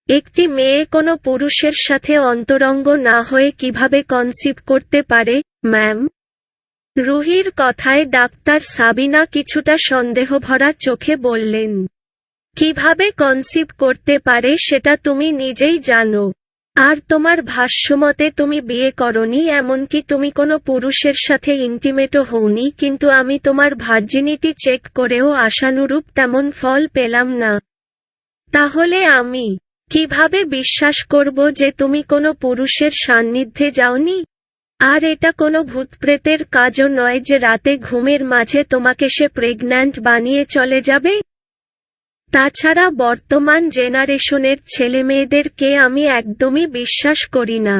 একটি মেয়ে কোনো পুরুষের সাথে অন্তরঙ্গ না হয়ে কিভাবে কনসিভ করতে পারে, ম্যাম? রুহির কথায় ডাক্তার সাবিনা কিছুটা সন্দেহভরা চোখে বললেন, কিভাবে কনসিভ করতে পারে সেটা তুমি নিজেই জানো। আর তোমার ভাষ্যমতে তুমি বিয়ে করনি, এমনকি তুমি কোনো পুরুষের সাথে ইন্টিমেটও হওনি, কিন্তু আমি তোমার ভার্জিনিটি চেক করেও আশানুরূপ তেমন ফল পেলাম না। তাহলে আমি কিভাবে বিশ্বাস করব যে তুমি কোনো পুরুষের সান্নিধ্যে যাওনি? আর এটা কোনো ভূতপ্রেতের কাজও নয় যে রাতে ঘুমের মাঝে তোমাকে সে প্রেগন্যান্ট বানিয়ে চলে যাবে। তাছাড়া বর্তমান জেনারেশনের ছেলেমেয়েদেরকে আমি একদমই বিশ্বাস করি না।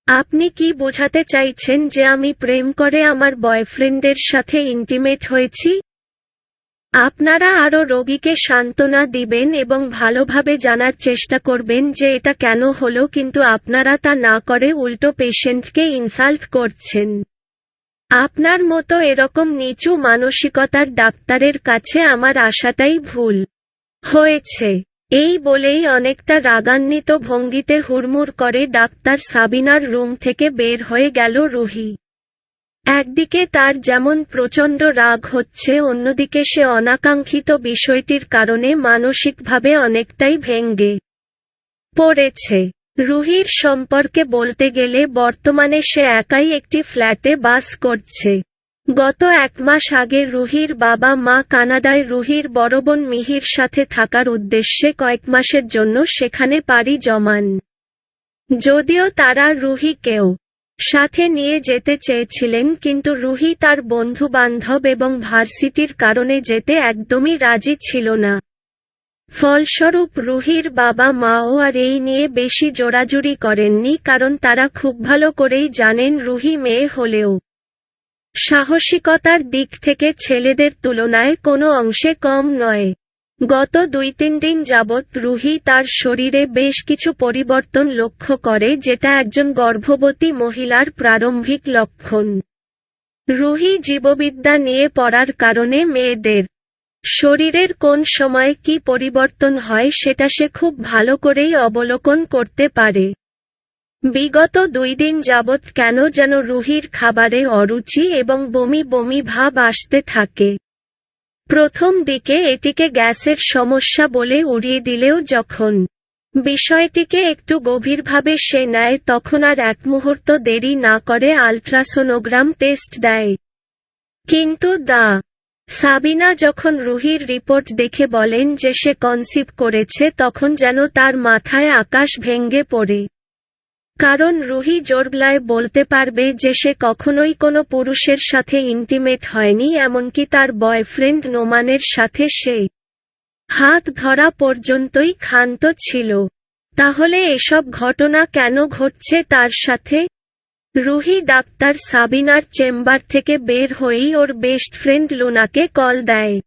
আপনি কি বোঝাতে চাইছেন যে আমি প্রেম করে আমার বয়ফ্রেন্ডের সাথে ইন্টিমেট হয়েছি? আপনারা আরও রোগীকে সান্ত্বনা দিবেন এবং ভালোভাবে জানার চেষ্টা করবেন যে এটা কেন হলো, কিন্তু আপনারা তা না করে উল্টো পেশেন্টকে ইনসাল্ট করছেন। আপনার মতো এরকম নিচু মানসিকতার ডাক্তারের কাছে আমার আশাটাই ভুল হয়েছে। এই বলেই অনেকটা রাগান্বিত ভঙ্গিতে হুড়মুড় করে ডাক্তার সাবিনার রুম থেকে বের হয়ে গেল রুহি। একদিকে তার যেমন প্রচণ্ড রাগ হচ্ছে, অন্যদিকে সে অনাকাঙ্ক্ষিত বিষয়টির কারণে মানসিকভাবে অনেকটাই ভেঙে পড়েছে। রুহির সম্পর্কে বলতে গেলে বর্তমানে সে একাই একটি ফ্ল্যাটে বাস করছে। গত 1 মাস আগে রুহির বাবা মা কানাডায় রুহির বড় বোন মিহির সাথে থাকার উদ্দেশ্যে কয়েক মাসের জন্য সেখানে পাড়ি জমান। যদিও তারা রুহিকেও সাথে নিয়ে যেতে চেয়েছিলেন, কিন্তু রুহি তার বন্ধু-বান্ধব এবং ভার্সিটির কারণে যেতে একদমই রাজি ছিল না। ফলস্বরূপ রুহির বাবা মাও আর এই নিয়ে বেশি জোরাজুরি করেননি, কারণ তারা খুব ভালো করেই জানেন রুহি মেয়ে হলেও সাহসিকতার দিক থেকে ছেলেদের তুলনায় কোনো অংশে কম নয়। গত 2-3 দিন যাবৎ রুহি তার শরীরে বেশ কিছু পরিবর্তন লক্ষ্য করে, যেটা একজন গর্ভবতী মহিলার প্রারম্ভিক লক্ষণ। রুহি জীববিদ্যা নিয়ে পড়ার কারণে মেয়েদের শরীরের কোন সময়ে কি পরিবর্তন হয় সেটা সে খুব ভালো করেই অবলোকন করতে পারে। বিগত 2 দিন যাবৎ কেন যেন রুহির খাবারে অরুচি এবং বমি বমি ভাব আসতে থাকে। প্রথম দিকে এটিকে গ্যাসের সমস্যা বলে উড়িয়ে দিলেও যখন বিষয়টিকে একটু গভীরভাবে সে নেয়, তখন আর এক মুহূর্ত দেরি না করে আল্ট্রাসোনোগ্রাম টেস্ট দেয়। কিন্তু সাবিনা যখন রুহির রিপোর্ট দেখে বলেন যে সে কনসিভ করেছে, তখন যেন তার মাথায় আকাশ ভেঙে পড়ে। কারণ রুহি জোরগলায় বলতে পারবে যে সে কখনোই কোনো পুরুষের সাথে ইন্টিমেট হয়নি, এমনকি তার বয়ফ্রেন্ড নোমানের সাথে সে হাত ধরা পর্যন্তই ক্ষান্ত ছিল। তাহলে এসব ঘটনা কেন ঘটছে তার সাথে? রুহি ডাক্তার সাবিনার চেম্বার থেকে বের হয়েই ওর বেস্ট ফ্রেন্ড লুনাকে কল দেয়।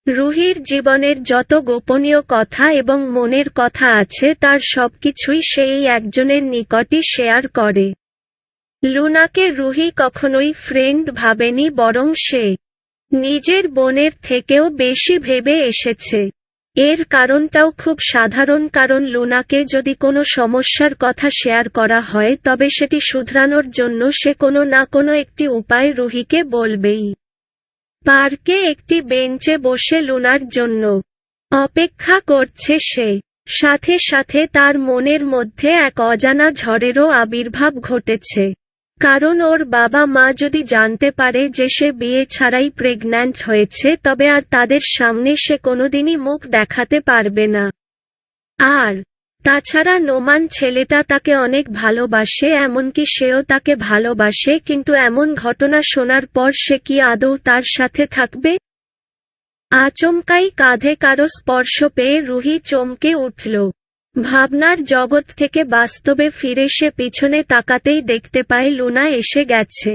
রুহির জীবনের যত গোপনীয় কথা এবং মনের কথা আছে তার সবকিছুই সে এই একজনের নিকটই শেয়ার করে। লুনাকে রুহি কখনোই ফ্রেন্ড ভাবেনি, বরং সে নিজের বোনের থেকেও বেশি ভেবে এসেছে। এর কারণটাও খুব সাধারণ, কারণ লুনাকে যদি কোনো সমস্যার কথা শেয়ার করা হয় তবে সেটি শুধরানোর জন্য সে কোনো না কোনো একটি উপায় রুহিকে বলবেই। পার্কে একটি বেঞ্চে বসে লুনার জন্য অপেক্ষা করছে সে। সাথে সাথে তার মনের মধ্যে এক অজানা ঝড়েরও আবির্ভাব ঘটেছে। কারণ ওর বাবা মা যদি জানতে পারে যে সে বিয়ে ছাড়াই প্রেগন্যান্ট হয়েছে, তবে আর তাদের সামনে সে কোনোদিনই মুখ দেখাতে পারবে না। আর তাছাড়া নোমান ছেলেটা তাকে অনেক ভালোবাসে, এমনকি সেও তাকে ভালোবাসে, কিন্তু এমন ঘটনা শোনার পর সে কি আদৌ তার সাথে থাকবে? আচমকাই কাঁধে কারো স্পর্শ পেয়ে রুহি চমকে উঠল। ভাবনার জগৎ থেকে বাস্তবে ফিরে সে পিছনে তাকাতেই দেখতে পায় লুনা এসে গেছে।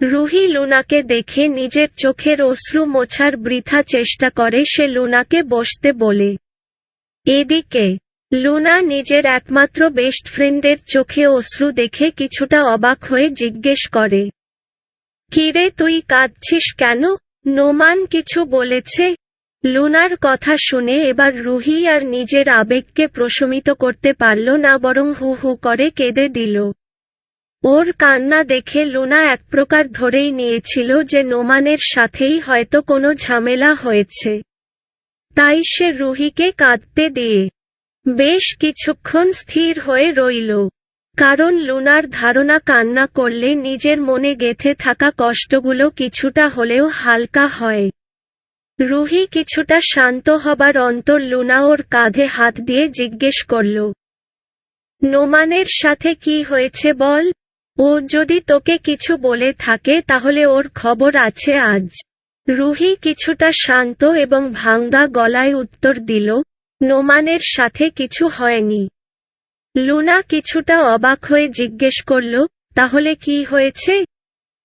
রুহি লুনাকে দেখে নিজের চোখের অশ্রু মোছার বৃথা চেষ্টা করে সে লুনাকে বসতে বলে। এদিকে লুনা নিজের একমাত্র বেস্ট ফ্রেন্ডের চোখে অশ্রু দেখে কিছুটা অবাক হয়ে জিজ্ঞেস করে, কিরে তুই কাঁদছিস কেন? নোমান কিছু বলেছে? লুনার কথা শুনে এবার রুহি আর নিজের আবেগকে প্রশমিত করতে পারল না, বরং হু হু করে কেঁদে দিল। ওর কান্না দেখে লুনা একপ্রকার ধরেই নিয়েছিল যে নোমানের সাথেই হয়তো কোনো ঝামেলা হয়েছে। তাই সে রুহিকে কাঁদতে দিয়ে বেশ কিছুক্ষণ স্থির হয়ে রইল, কারণ লুনার ধারণা কান্না করলে নিজের মনে গেঁথে থাকা কষ্টগুলো কিছুটা হলেও হালকা হয়। রুহি কিছুটা শান্ত হবার অন্তর লুনা ওর কাঁধে হাত দিয়ে জিজ্ঞেস করল, নোমানের সাথে কি হয়েছে বল? ও যদি তোকে কিছু বলে থাকে তাহলে ওর খবর আছে আজ। রুহি কিছুটা শান্ত এবং ভাঙ্গা গলায় উত্তর দিল, নোমানের সাথে কিছু হয়নি। লুনা কিছুটা অবাক হয়ে জিজ্ঞেস করল, তাহলে কি হয়েছে?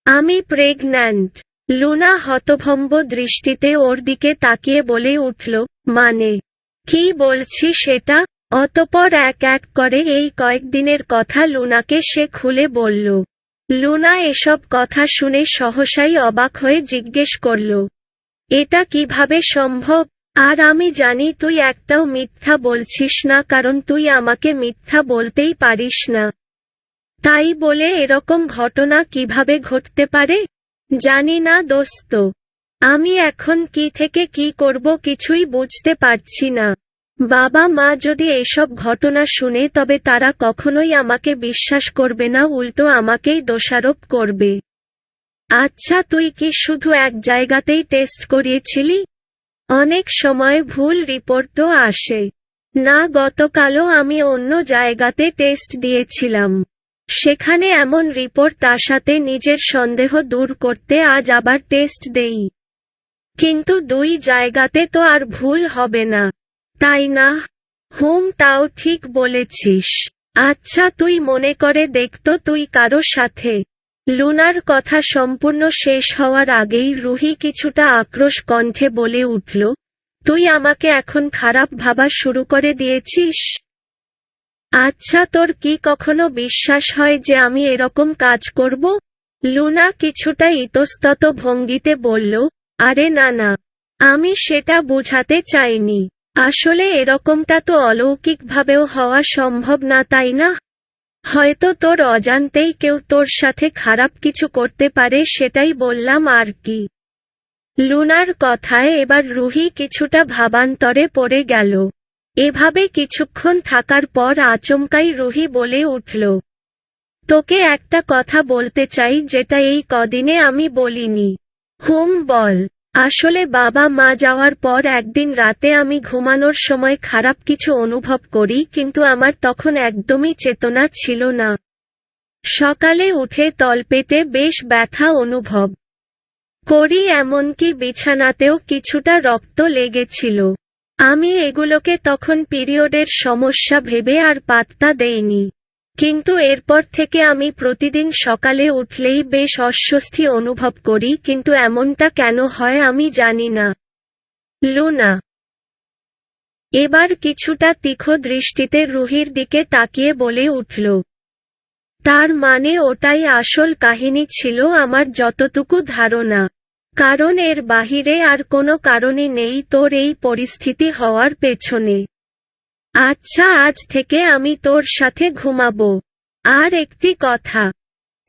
আমি প্রেগন্যান্ট। লুনা হতভম্ব দৃষ্টিতে ওর দিকে তাকিয়ে বলে উঠল, মানে কি বলছি সেটা? অতঃপর এক এক করে এই কয়েকদিনের কথা লুনাকে সে খুলে বলল। লুনা এসব কথা শুনে সহসাই অবাক হয়ে জিজ্ঞেস করল, এটা কিভাবে সম্ভব? আর আমি জানি তুই একটাও মিথ্যা বলছিস না, কারণ তুই আমাকে মিথ্যা বলতেই পারিস না। তাই বলে এরকম ঘটনা কিভাবে ঘটতে পারে? জানি না দোস্ত। আমি এখন কি থেকে কি করব কিছুই বুঝতে পারছি না। বাবা মা যদি এসব ঘটনা শুনে তবে তারা কখনোই আমাকে বিশ্বাস করবে না, উল্টো আমাকেই দোষারোপ করবে। আচ্ছা, তুই কি শুধু এক জায়গাতেই টেস্ট করিয়েছিলি? অনেক সময় ভুল রিপোর্টও আসে না। গতকালও আমি অন্য জায়গাতে টেস্ট দিয়েছিলাম, সেখানে এমন রিপোর্ট আসাতে নিজের সন্দেহ দূর করতে আজ আবার টেস্ট দেই। কিন্তু দুই জায়গাতে তো আর ভুল হবে না, তাই না? তাও ঠিক বলেছিস। আচ্ছা, তুই মনে করে দেখতো তুই কারো সাথে। লুনার কথা সম্পূর্ণ শেষ হওয়ার আগেই রুহি কিছুটা আক্রোশ কণ্ঠে বলে উঠল, তুই আমাকে এখন খারাপ ভাবা শুরু করে দিয়েছিস? আচ্ছা, তোর কি কখনো বিশ্বাস হয় যে আমি এরকম কাজ করব? লুনা কিছুটা ইতস্তত ভঙ্গিতে বলল, আরে না না, আমি সেটা বোঝাতে চাইনি। আসলে এরকমটা তো অলৌকিকভাবেও হওয়া সম্ভব না, তাই না? হয়তো তোর অজান্তেই কেউ তোর সাথে খারাপ কিছু করতে পারে, সেটাই বললাম আর কি। লুনার কথায় এবার রুহি কিছুটা ভাবান্তরে পড়ে গেল। এভাবে কিছুক্ষণ থাকার পর আচমকাই রুহি বলে উঠল, তোকে একটা কথা বলতে চাই যেটা এই কদিনে আমি বলিনি। বল। আসলে বাবা মা যাওয়ার পর একদিন রাতে আমি ঘুমানোর সময় খারাপ কিছু অনুভব করি, কিন্তু আমার তখন একদমই চেতনা ছিল না। সকালে উঠে তলপেটে বেশ ব্যথা অনুভব করি, এমনকি বিছানাতেও কিছুটা রক্ত লেগেছিল। আমি এগুলোকে তখন পিরিয়ডের সমস্যা ভেবে আর পাত্তা দেইনি, কিন্তু এরপর থেকে আমি প্রতিদিন সকালে উঠলেই বেশ অস্বস্তি অনুভব করি, কিন্তু এমনটা কেন হয় আমি জানি না। লুনা এবার কিছুটা তীক্ষ্ণ দৃষ্টিতে রুহির দিকে তাকিয়ে বলে উঠল, তার মানে ওটাই আসল কাহিনী ছিল আমার যতটুকু ধারণা। কারণ এর বাহিরে আর কোনো কারণই নেই তোর এই পরিস্থিতি হওয়ার পেছনে। আচ্ছা, আজ থেকে আমি তোর সাথে ঘুমাবো। আর একটি কথা,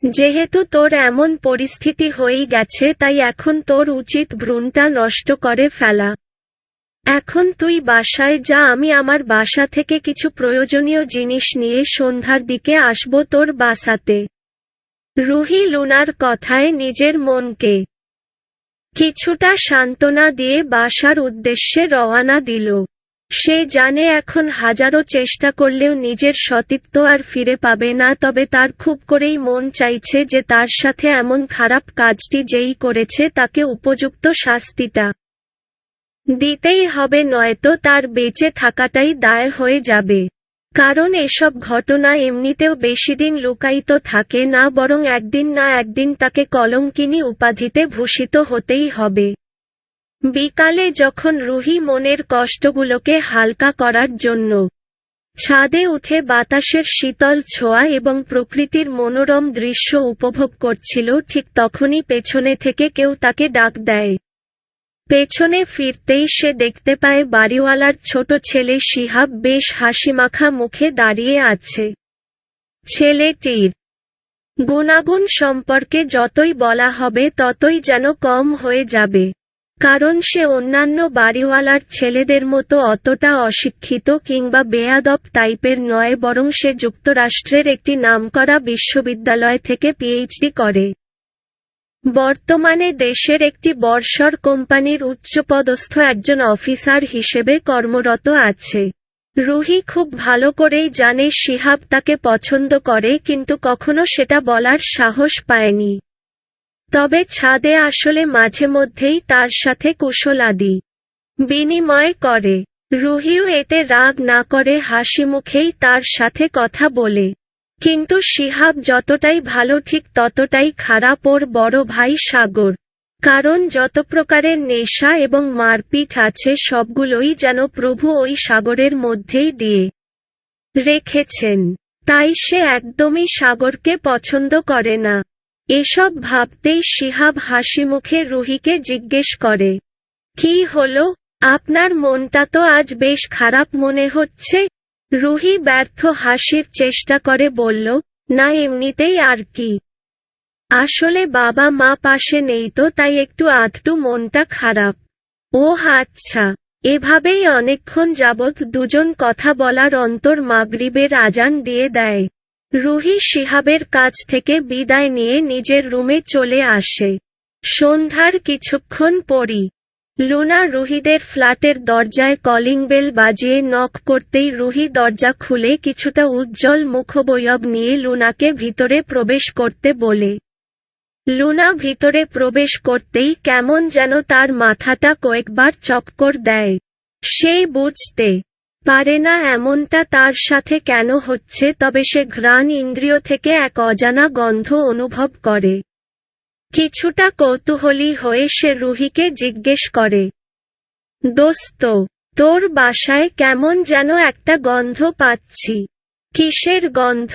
যেহেতু তোর এমন পরিস্থিতি হয়েই গেছে তাই এখন তোর উচিত ভ্রূণটা নষ্ট করে ফেলা। এখন তুই বাসায় যা, আমি আমার বাসা থেকে কিছু প্রয়োজনীয় জিনিস নিয়ে সন্ধ্যার দিকে আসবো তোর বাসাতে। রুহি লুনার কথায় নিজের মনকে কিছুটা সান্ত্বনা দিয়ে বাসার উদ্দেশ্যে রওয়ানা দিল। সে জানে এখন হাজারো চেষ্টা করলেও নিজের সতীত্ব আর ফিরে পাবে না, তবে তার খুব করেই মন চাইছে যে তার সাথে এমন খারাপ কাজটি যেই করেছে তাকে উপযুক্ত শাস্তিটা দিতেই হবে, নয়তো তার বেঁচে থাকাটাই দায় হয়ে যাবে। কারণ এসব ঘটনা এমনিতেও বেশিদিন লুকায়িত থাকে না, বরং একদিন না একদিন তাকে কলঙ্কিনী উপাধিতে ভূষিত হতেই হবে। বিকালে যখন রুহি মনের কষ্টগুলোকে হালকা করার জন্য ছাদে উঠে বাতাসের শীতল ছোঁয়া এবং প্রকৃতির মনোরম দৃশ্য উপভোগ করছিল, ঠিক তখনই পেছনে থেকে কেউ তাকে ডাক দেয়। পেছনে ফিরতেই সে দেখতে পায় বাড়িওয়ালার ছোট ছেলে শিহাব বেশ হাসিমাখা মুখে দাঁড়িয়ে আছে। ছেলেটির গুণাগুণ সম্পর্কে যতই বলা হবে ততই যেন কম হয়ে যাবে, কারণ সে অন্যান্য বাড়িওয়ালার ছেলেদের মতো অতটা অশিক্ষিত কিংবা বেয়াদব টাইপের নয়, বরং সে যুক্তরাষ্ট্রের একটি নামকরা বিশ্ববিদ্যালয় থেকে পিএইচডি করে। বর্তমানে দেশের একটি বর্ষর কোম্পানির উচ্চপদস্থ একজন অফিসার হিসেবে কর্মরত আছে। রুহি খুব ভালো করেই জানে শিহাব তাকে পছন্দ করে, কিন্তু কখনো সেটা বলার সাহস পায়নি। তবে ছাদে আসলে মাঝে মধ্যেই তার সাথে কুশলাদি বিনিময় করে। রুহিও এতে রাগ না করে হাসি মুখেই তার সাথে কথা বলে। কিন্তু শিহাব যতটাই ভালো ঠিক ততটাই খারাপ ওর বড় ভাই সাগর। কারণ যত প্রকারের নেশা এবং মারপিট আছে সবগুলোই যেন প্রভু ওই সাগরের মধ্যেই দিয়ে রেখেছেন। তাই সে একদমই সাগরকে পছন্দ করে না। এসব ভাবতেই শিহাব হাসিমুখে রুহিকে জিজ্ঞেস করে, কি হলো, আপনার মনটা তো আজ বেশ খারাপ মনে হচ্ছে। রুহি ব্যর্থ হাসির চেষ্টা করে বলল, না এমনিতেই আর কি। আসলে বাবা মা পাশে নেই তো, তাই একটু আধটু মনটা খারাপ। ও আচ্ছা। এভাবেই অনেকক্ষণ যাবৎ দুজন কথা বলার অন্তর মাগরিবের আজান দিয়ে দেয়। রুহি শিহাবের কাছ থেকে বিদায় নিয়ে নিজের রুমে চলে আসে। সন্ধ্যার কিছুক্ষণ পরই লুনা রুহিদের ফ্ল্যাটের দরজায় কলিং বেল বাজিয়ে নক করতেই রুহি দরজা খুলে কিছুটা উজ্জ্বল মুখবয়ব নিয়ে লুনাকে ভিতরে প্রবেশ করতে বলে। লুনা ভিতরে প্রবেশ করতেই কেমন যেন তার মাথাটা কয়েকবার চক্কর দেয়। সেই বুঝতে পারে না এমনটা তার সাথে কেন হচ্ছে, তবে সে ঘ্রাণ ইন্দ্রিয় থেকে এক অজানা গন্ধ অনুভব করে। কিছুটা কৌতূহলী হয়ে সে রুহিকে জিজ্ঞেস করে, দোস্ত, তোর বাসায় কেমন যেন একটা গন্ধ পাচ্ছি। কিসের গন্ধ?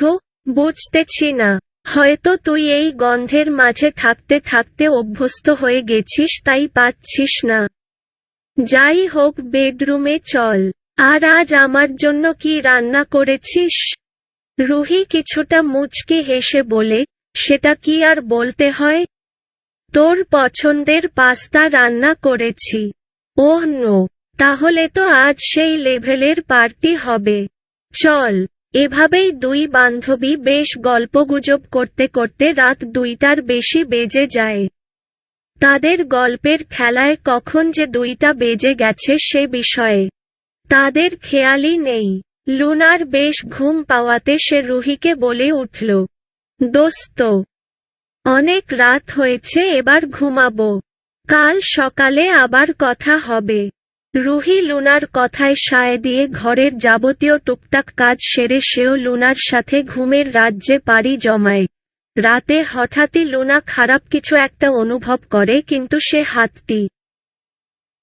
বুঝতেছি না। হয়তো তুই এই গন্ধের মাঝে থাকতে থাকতে অভ্যস্ত হয়ে গেছিস তাই পাচ্ছিস না। যাই হোক, বেডরুমে চল। আর আজ আমার জন্য কি রান্না করেছিস? রুহি কিছুটা মুচকি হেসে বলে, সেটা কি আর বলতে হয়? তোর পছন্দের পাস্তা রান্না করেছি। ওহ নো, তাহলে তো আজ সেই লেভেলের পার্টি হবে। চল। এভাবেই দুই বান্ধবী বেশ গল্পগুজব করতে করতে রাত 2টার বেশি বেজে যায়। তাদের গল্পের খেলায় কখন যে 2টা বেজে গেছে সে বিষয়ে তাদের খেয়ালই নেই। লুনার বেশ ঘুম পাওয়াতে সে রুহিকে বলে উঠল, দোস্ত, অনেক রাত হয়েছে, এবার ঘুমাবো। কাল সকালে আবার কথা হবে। রুহি লুনার কথায় সায় দিয়ে ঘরের যাবতীয় টুকটাক কাজ সেরে সেও লুনার সাথে ঘুমের রাজ্যে পাড়ি জমায়। রাতে হঠাৎই লুনা খারাপ কিছু একটা অনুভব করে, কিন্তু সে হাতটি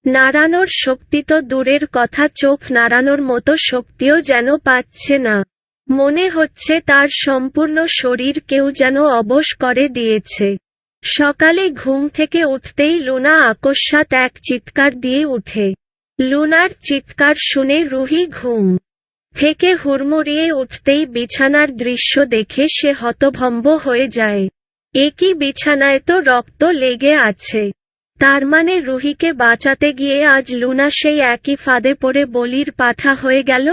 নাড়ানোর শক্তি তো দূরের কথা, চোখ নাড়ানোর মতো শক্তিও যেন পাচ্ছে না। মনে হচ্ছে তার সম্পূর্ণ শরীর কেউ যেন অবশ করে দিয়েছে। সকালে ঘুম থেকে উঠতেই লুনা আকস্মাৎ এক চিৎকার দিয়ে উঠে। লুনার চিৎকার শুনে রুহি ঘুম থেকে হুড়মুড়িয়ে উঠতেই বিছানার দৃশ্য দেখে সে হতভম্ব হয়ে যায়। একই বিছানায় তো রক্ত লেগে আছে। তার মানে রুহিকে বাঁচাতে গিয়ে আজ লুনা সেই একই ফাঁদে পড়ে বলির পাঠা হয়ে গেল।